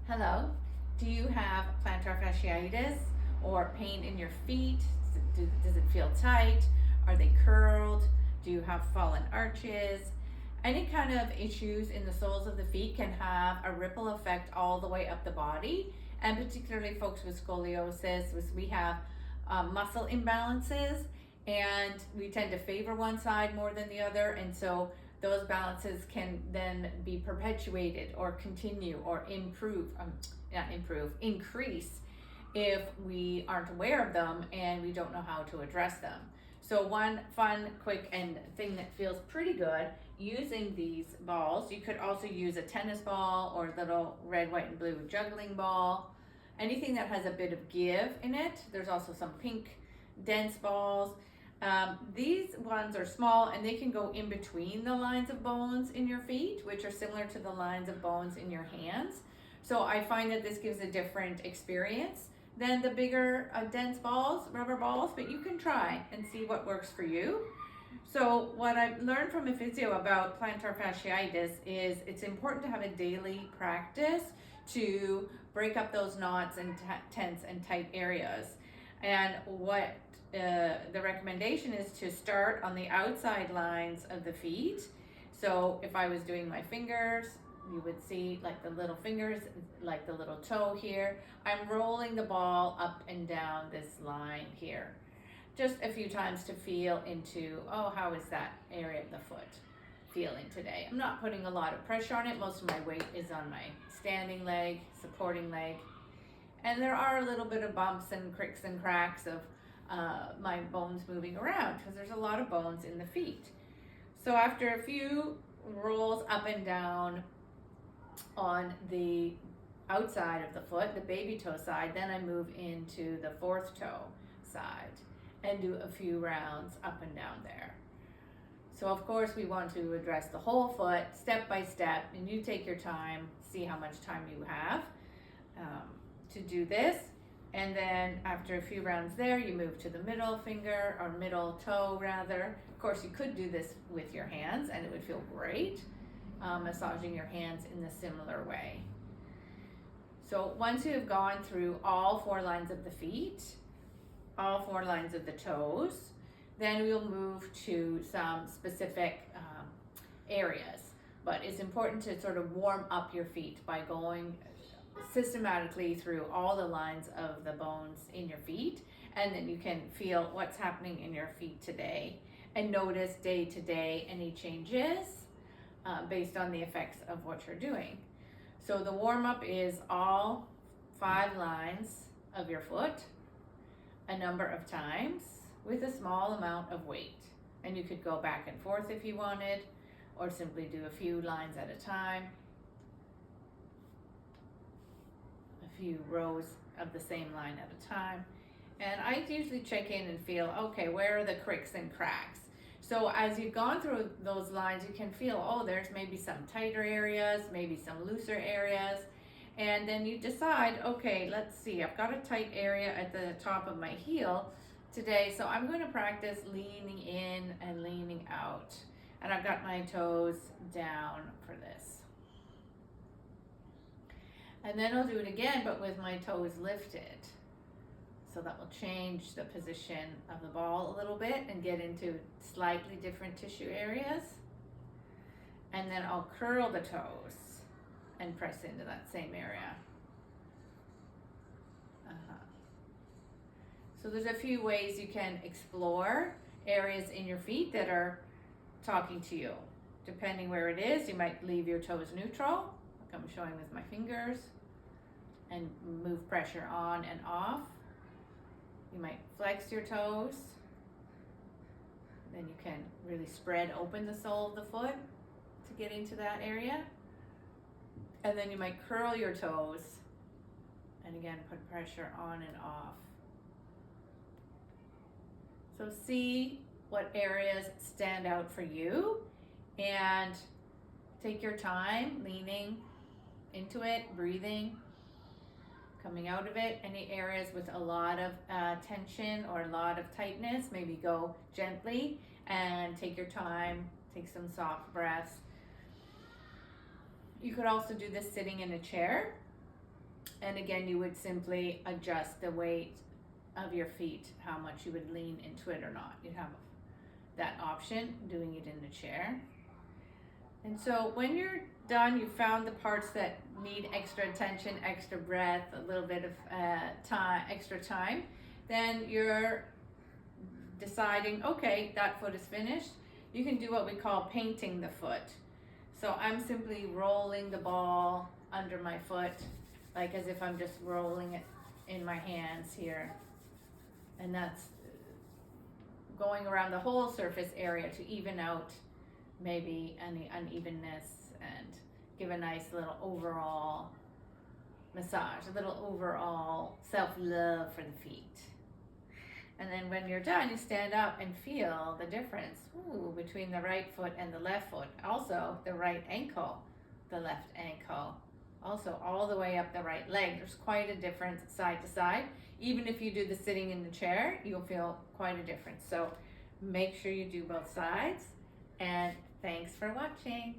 Hello. Do you have plantar fasciitis or pain in your feet? Does it feel tight? Are they curled? Do you have fallen arches? Any kind of issues in the soles of the feet can have a ripple effect all the way up the body, and particularly folks with scoliosis, we have muscle imbalances, and we tend to favor one side more than the other, and so those balances can then be perpetuated or continue or increase if we aren't aware of them and we don't know how to address them. So one fun, quick, and thing that feels pretty good using these balls, you could also use a tennis ball or a little red, white, and blue juggling ball. Anything that has a bit of give in it. There's also some pink dense balls. These ones are small and they can go in between the lines of bones in your feet, which are similar to the lines of bones in your hands. So I find that this gives a different experience than the bigger dense balls, rubber balls, but you can try and see what works for you. So what I've learned from a physio about plantar fasciitis is it's important to have a daily practice to break up those knots and tense and tight areas. And what the recommendation is to start on the outside lines of the feet. So if I was doing my fingers, you would see like the little fingers, like the little toe here. I'm rolling the ball up and down this line here. Just a few times to feel into, oh, how is that area of the foot feeling today? I'm not putting a lot of pressure on it. Most of my weight is on my standing leg, supporting leg. And there are a little bit of bumps and cricks and cracks of my bones moving around because there's a lot of bones in the feet. So after a few rolls up and down on the outside of the foot, the baby toe side, then I move into the fourth toe side and do a few rounds up and down there. So of course we want to address the whole foot step by step, and you take your time, see how much time you have to do this. And then after a few rounds there, you move to the middle finger, or middle toe rather. Of course you could do this with your hands and it would feel great, massaging your hands in a similar way. So once you have gone through all four lines of the feet, all four lines of the toes, then we'll move to some specific areas. But it's important to sort of warm up your feet by going systematically through all the lines of the bones in your feet, and then you can feel what's happening in your feet today and notice day to day any changes based on the effects of what you're doing. So the warm up is all 5 lines of your foot a number of times with a small amount of weight, and you could go back and forth if you wanted, or simply do a few lines at a time, a few rows of the same line at a time. And I usually check in and feel, okay, where are the cricks and cracks? So as you've gone through those lines, you can feel, oh, there's maybe some tighter areas, maybe some looser areas. And then you decide, okay, let's see, I've got a tight area at the top of my heel today, so I'm going to practice leaning in and leaning out. And I've got my toes down for this. And then I'll do it again, but with my toes lifted. So that will change the position of the ball a little bit and get into slightly different tissue areas. And then I'll curl the toes and press into that same area. So there's a few ways you can explore areas in your feet that are talking to you. Depending where it is, you might leave your toes neutral, like I'm showing with my fingers, and move pressure on and off. You might flex your toes. Then you can really spread open the sole of the foot to get into that area. And then you might curl your toes and again put pressure on and off. So see what areas stand out for you and take your time leaning into it, breathing, coming out of it. Any areas with a lot of tension or a lot of tightness, maybe go gently and take your time, take some soft breaths. You could also do this sitting in a chair And again, you would simply adjust the weight of your feet, how much you would lean into it or not. You'd have that option, doing it in the chair. And so when you're done, you found the parts that need extra attention, extra breath, a little bit of extra time, then you're deciding, okay, that foot is finished. You can do what we call painting the foot. So I'm simply rolling the ball under my foot, like as if I'm just rolling it in my hands here. And that's going around the whole surface area to even out maybe any unevenness and give a nice little overall massage, a little overall self-love for the feet. And then when you're done, you stand up and feel the difference between the right foot and the left foot. Also, the right ankle, the left ankle. Also, all the way up the right leg. There's quite a difference side to side. Even if you do the sitting in the chair, you'll feel quite a difference. So make sure you do both sides. And thanks for watching.